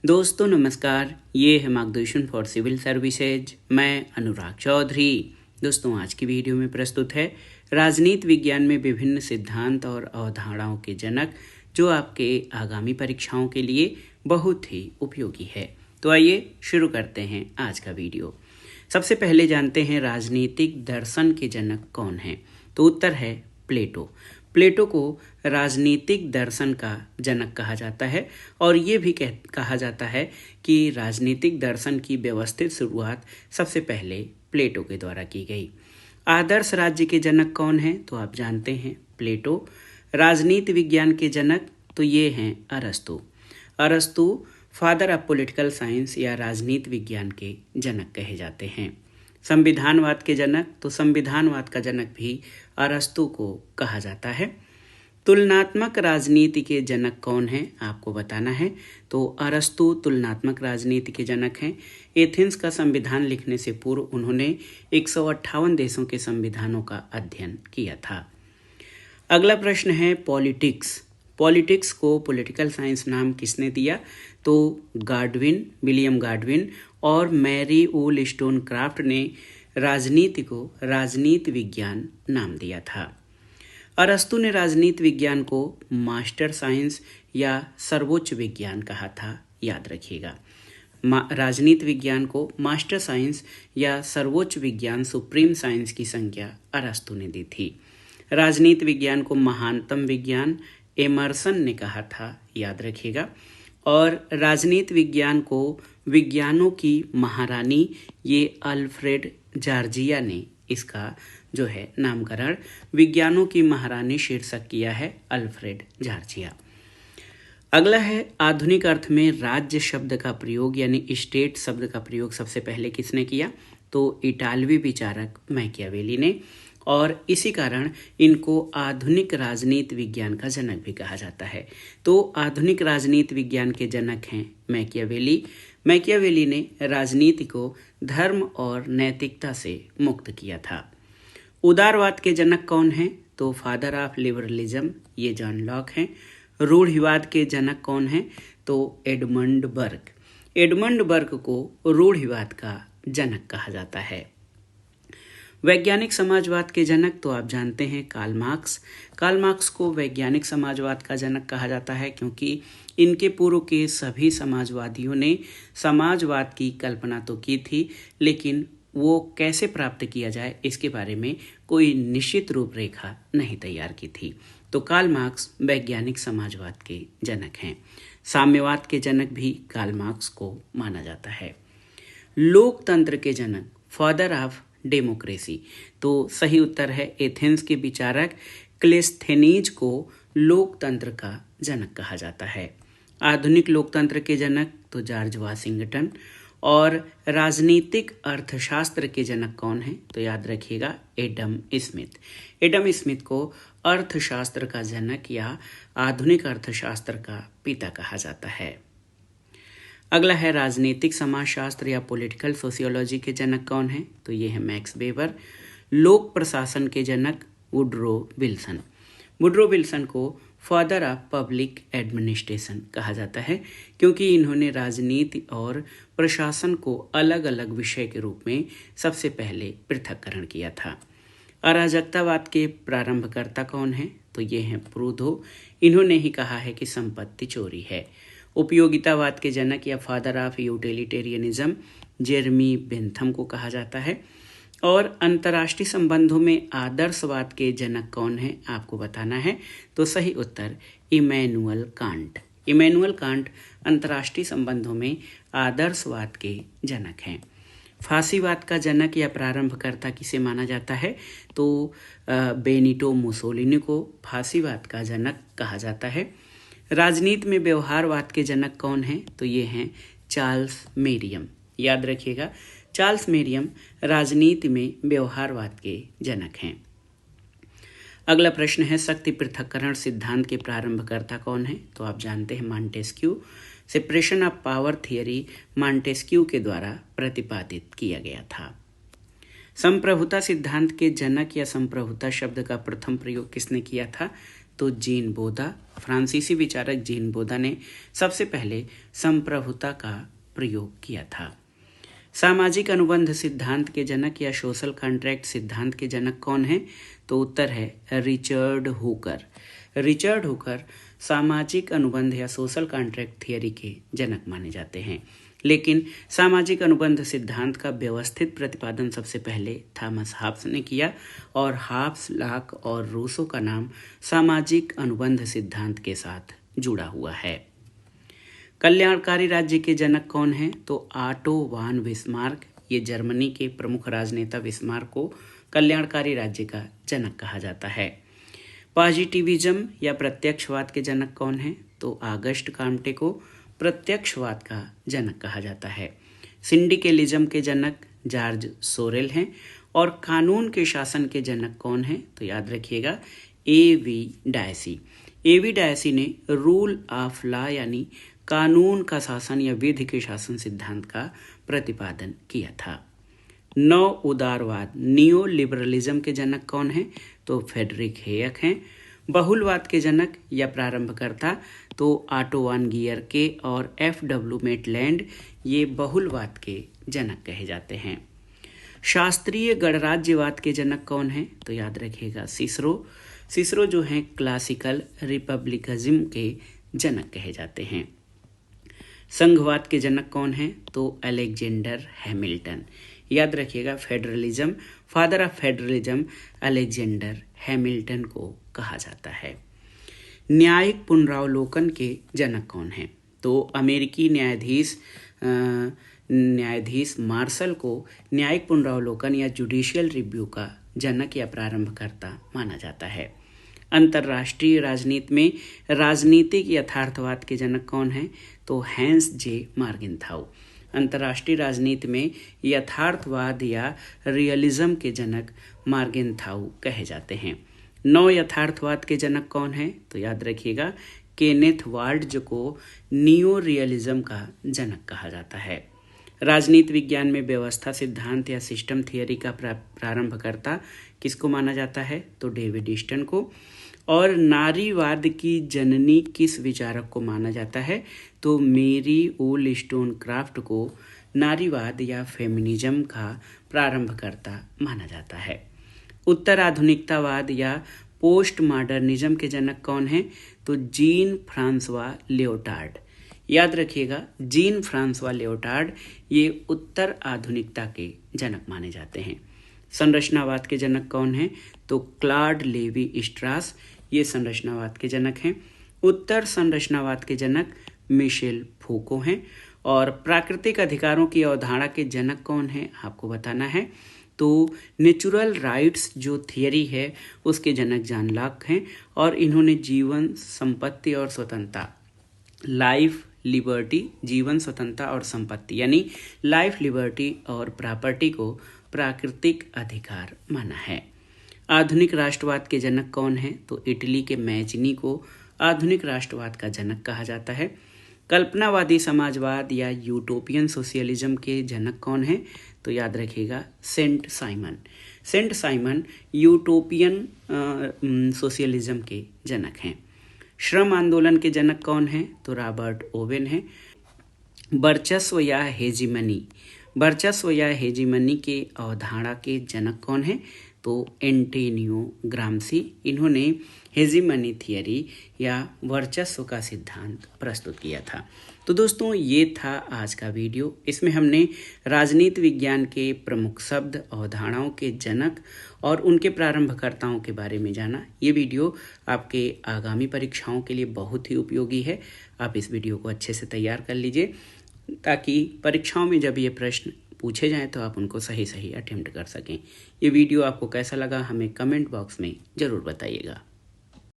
दोस्तों नमस्कार, ये है मार्गदर्शन फॉर सिविल सर्विसेज। मैं अनुराग चौधरी। दोस्तों आज की वीडियो में प्रस्तुत है राजनीति विज्ञान में विभिन्न सिद्धांत और अवधारणाओं के जनक, जो आपके आगामी परीक्षाओं के लिए बहुत ही उपयोगी है। तो आइए शुरू करते हैं आज का वीडियो। सबसे पहले जानते हैं राजनीतिक दर्शन के जनक कौन हैं। तो उत्तर है प्लेटो। प्लेटो को राजनीतिक दर्शन का जनक कहा जाता है और ये भी कहा जाता है कि राजनीतिक दर्शन की व्यवस्थित शुरुआत सबसे पहले प्लेटो के द्वारा की गई। आदर्श राज्य के जनक कौन हैं? तो आप जानते हैं प्लेटो। राजनीति विज्ञान के जनक तो ये हैं अरस्तु। अरस्तु फादर ऑफ पॉलिटिकल साइंस या राजनीति विज्ञान के जनक कहे जाते हैं। संविधानवाद के जनक तो संविधानवाद का जनक भी अरस्तु को कहा जाता है। तुलनात्मक राजनीति के जनक कौन हैं आपको बताना है। तो अरस्तु तुलनात्मक राजनीति के जनक हैं। एथेंस का संविधान लिखने से पूर्व उन्होंने 158 देशों के संविधानों का अध्ययन किया था। अगला प्रश्न है पॉलिटिक्स। पॉलिटिक्स को पॉलिटिकल साइंस नाम किसने दिया? तो गाडविन, विलियम गाडविन और मैरी वोllस्टोनक्राफ्ट ने राजनीति को राजनीति विज्ञान नाम दिया था। अरस्तु ने राजनीति विज्ञान को मास्टर साइंस या सर्वोच्च विज्ञान कहा था, याद रखिएगा। राजनीति विज्ञान को मास्टर साइंस या सर्वोच्च विज्ञान, सुप्रीम साइंस की संज्ञा अरस्तु ने दी थी। राजनीति विज्ञान को महानतम विज्ञान एमर्सन ने कहा था, याद रखिएगा। और राजनीति विज्ञान को विज्ञानों की महारानी ये अल्फ्रेड जॉर्जिया ने इसका जो है नामकरण विज्ञानों की महारानी शीर्षक किया है अल्फ्रेड जॉर्जिया। अगला है आधुनिक अर्थ में राज्य शब्द का प्रयोग यानी स्टेट शब्द का प्रयोग सबसे पहले किसने किया? तो इटालवी विचारक मैकियावेली ने, और इसी कारण इनको आधुनिक राजनीति विज्ञान का जनक भी कहा जाता है। तो आधुनिक राजनीति विज्ञान के जनक हैं मैकियावेली। मैकियावेली ने राजनीति को धर्म और नैतिकता से मुक्त किया था। उदारवाद के जनक कौन हैं? तो फादर ऑफ लिबरलिज्म ये जॉन लॉक हैं। रूढ़िवाद के जनक कौन हैं? तो एडमंड बर्ग। एडमंड बर्ग को रूढ़िवाद का जनक कहा जाता है। वैज्ञानिक समाजवाद के जनक तो आप जानते हैं कार्ल मार्क्स। कार्ल मार्क्स को वैज्ञानिक समाजवाद का जनक कहा जाता है क्योंकि इनके पूर्व के सभी समाजवादियों ने समाजवाद की कल्पना तो की थी, लेकिन वो कैसे प्राप्त किया जाए इसके बारे में कोई निश्चित रूपरेखा नहीं तैयार की थी। तो कार्ल मार्क्स वैज्ञानिक समाजवाद के जनक हैं। साम्यवाद के जनक भी कार्ल मार्क्स को माना जाता है। लोकतंत्र के जनक फादर ऑफ डेमोक्रेसी तो सही उत्तर है एथेंस के विचारक क्लेस्थेनीज को लोकतंत्र का जनक कहा जाता है। आधुनिक लोकतंत्र के जनक तो जॉर्ज वाशिंगटन। और राजनीतिक अर्थशास्त्र के जनक कौन है? तो याद रखिएगा एडम स्मिथ। एडम स्मिथ को अर्थशास्त्र का जनक या आधुनिक अर्थशास्त्र का पिता कहा जाता है। अगला है राजनीतिक समाजशास्त्र या पॉलिटिकल सोशियोलॉजी के जनक कौन है? तो ये है मैक्स वेबर। लोक प्रशासन के जनक वुडरो विल्सन। वुडरो विल्सन को फादर ऑफ पब्लिक एडमिनिस्ट्रेशन कहा जाता है क्योंकि इन्होंने राजनीति और प्रशासन को अलग अलग विषय के रूप में सबसे पहले पृथक्करण किया था। अराजकतावाद के प्रारंभकर्ता कौन है? तो ये हैं प्रूदो। इन्होंने ही कहा है कि संपत्ति चोरी है। उपयोगितावाद के जनक या father of utilitarianism Jeremy Bentham को कहा जाता है। और अंतर्राष्ट्रीय संबंधों में आदर्शवाद के जनक कौन है आपको बताना है। तो सही उत्तर इमैनुअल कांट। इमैनुअल कांट अंतर्राष्ट्रीय संबंधों में आदर्शवाद के जनक हैं। फांसीवाद का जनक या प्रारंभकर्ता किसे माना जाता है? तो बेनिटो मुसोलिनी को फांसीवाद का जनक कहा जाता है। राजनीति में व्यवहारवाद के जनक कौन हैं? तो ये हैं चार्ल्स मेरियम। याद रखिएगा चार्ल्स मेरियम राजनीति में व्यवहारवाद के जनक हैं। अगला प्रश्न है शक्ति पृथक्करण सिद्धांत के प्रारंभकर्ता कौन है? तो आप जानते हैं Montesquieu. Separation of power theory Montesquieu के द्वारा प्रतिपादित किया गया था। संप्रभुता सिद्धांत के जनक या संप्रभुता शब्द का प्रथम प्रयोग किसने किया था? तो जीन बोधा, फ्रांसीसी विचारक जीन बोधा ने सबसे पहले संप्रभुता का प्रयोग किया था। सामाजिक अनुबंध सिद्धांत के जनक या सोशल कॉन्ट्रैक्ट सिद्धांत के जनक कौन है? तो उत्तर है रिचर्ड हुकर। रिचर्ड हुकर सामाजिक अनुबंध या सोशल कॉन्ट्रैक्ट थियरी के जनक माने जाते हैं, लेकिन सामाजिक अनुबंध सिद्धांत का व्यवस्थित प्रतिपादन सबसे पहले थॉमस हॉब्स ने किया और हॉब्स, लॉक और रूसो का नाम सामाजिक अनुबंध सिद्धांत के साथ जुड़ा हुआ है। कल्याणकारी राज्य के जनक कौन हैं? तो ऑटो वान बिस्मार्क। ये जर्मनी के प्रमुख राजनेता बिस्मार्क को कल्याणकारी राज्य का जनक कहा जाता है। पॉजिटिविज्म या प्रत्यक्षवाद के जनक कौन हैं? तो ऑगस्ट कॉम्टे को प्रत्यक्षवाद का जनक कहा जाता है। सिंडिकेलिज्म के जनक जॉर्ज सोरेल हैं। और कानून के शासन के जनक कौन हैं? तो याद रखिएगा A.V. डायसी। A.V. डायसी ने रूल ऑफ लॉ यानी कानून का शासन या विधि के शासन सिद्धांत का प्रतिपादन किया था। नव उदारवाद नियो लिबरलिज्म के जनक कौन हैं? तो फ्रेडरिक हेयक हैं। बहुलवाद के जनक या प्रारंभकर्ता तो ऑटो वान गियरके और F.W. मेटलैंड, ये बहुलवाद के जनक कहे जाते हैं। शास्त्रीय गणराज्यवाद के जनक कौन हैं? तो याद रखिएगा सिसरो। सिसरो जो हैं क्लासिकल रिपब्लिकनिज्म के जनक कहे जाते हैं। संघवाद के जनक कौन हैं? तो अलेक्जेंडर हैमिल्टन। याद रखिएगा federalism, father of federalism Alexander Hamilton को कहा जाता है। न्यायिक पुनरावलोकन के जनक कौन हैं? तो अमेरिकी न्यायाधीश मार्शल को न्यायिक पुनरावलोकन या जुडिशियल रिव्यू का जनक या प्रारंभकर्ता माना जाता है। अंतर्राष्ट्रीय राजनीति में राजनीतिक यथार्थवाद के जनक कौन हैं? तो हैंस जे मार्गेनथाउ। अंतर्राष्ट्रीय राजनीति में यथार्थवाद या रियलिज्म के जनक मार्गेनथाउ कहे जाते हैं। नव यथार्थवाद के जनक कौन हैं? तो याद रखिएगा केनेथ वाल्ट्ज को नियो रियलिज्म का जनक कहा जाता है। राजनीति विज्ञान में व्यवस्था सिद्धांत या सिस्टम थियरी का प्रारंभकर्ता किसको माना जाता है? तो डेविड ईस्टन को। और नारीवाद की जननी किस विचारक को माना जाता है? तो मेरी wollstonecraft को नारीवाद या फेमिनिज्म का प्रारंभकर्ता माना जाता है। उत्तर आधुनिकतावाद या पोस्ट मॉडर्निज्म के जनक कौन हैं? तो जीन फ्रांसवा लियोटार्ड। याद रखिएगा जीन फ्रांसवा लियोटार्ड ये उत्तर आधुनिकता के जनक माने जाते हैं। संरचनावाद के जनक कौन हैं? तो क्लॉड लेवी स्ट्रास, ये संरचनावाद के जनक हैं। उत्तर संरचनावाद के जनक मिशेल फूको हैं। और प्राकृतिक अधिकारों की अवधारणा के जनक कौन हैं आपको बताना है। तो नेचुरल राइट्स जो थियरी है उसके जनक जॉन लॉक हैं। और इन्होंने जीवन, संपत्ति और स्वतंत्रता, लाइफ, लिबर्टी, जीवन, स्वतंत्रता और संपत्ति यानी लाइफ, लिबर्टी और प्रॉपर्टी को प्राकृतिक अधिकार माना है। आधुनिक राष्ट्रवाद के जनक कौन हैं? तो इटली के मैजिनी को आधुनिक राष्ट्रवाद का जनक कहा जाता है। कल्पनावादी समाजवाद या यूटोपियन सोशलिज्म के जनक कौन हैं? तो याद रखिएगा saint Simon. Saint Simon utopian socialism के जनक हैं। श्रम आंदोलन के जनक कौन हैं? तो रॉबर्ट ओवेन हैं। वर्चस्व या हेजीमनी के अवधारणा के जनक कौन हैं? तो एंटोनियो ग्राम्सी। इन्होंने हेजीमनी थियरी या वर्चस्व का सिद्धांत प्रस्तुत किया था। तो दोस्तों ये था आज का वीडियो। इसमें हमने राजनीति विज्ञान के प्रमुख शब्द, अवधारणाओं के जनक और उनके प्रारंभकर्ताओं के बारे में जाना। ये वीडियो आपके आगामी परीक्षाओं के लिए बहुत ही उपयोगी है। आप इस वीडियो को अच्छे से तैयार कर लीजिए ताकि परीक्षाओं में जब ये प्रश्न पूछे जाएं तो आप उनको सही अटेम्प्ट कर सकें। ये वीडियो आपको कैसा लगा हमें कमेंट बॉक्स में ज़रूर बताइएगा।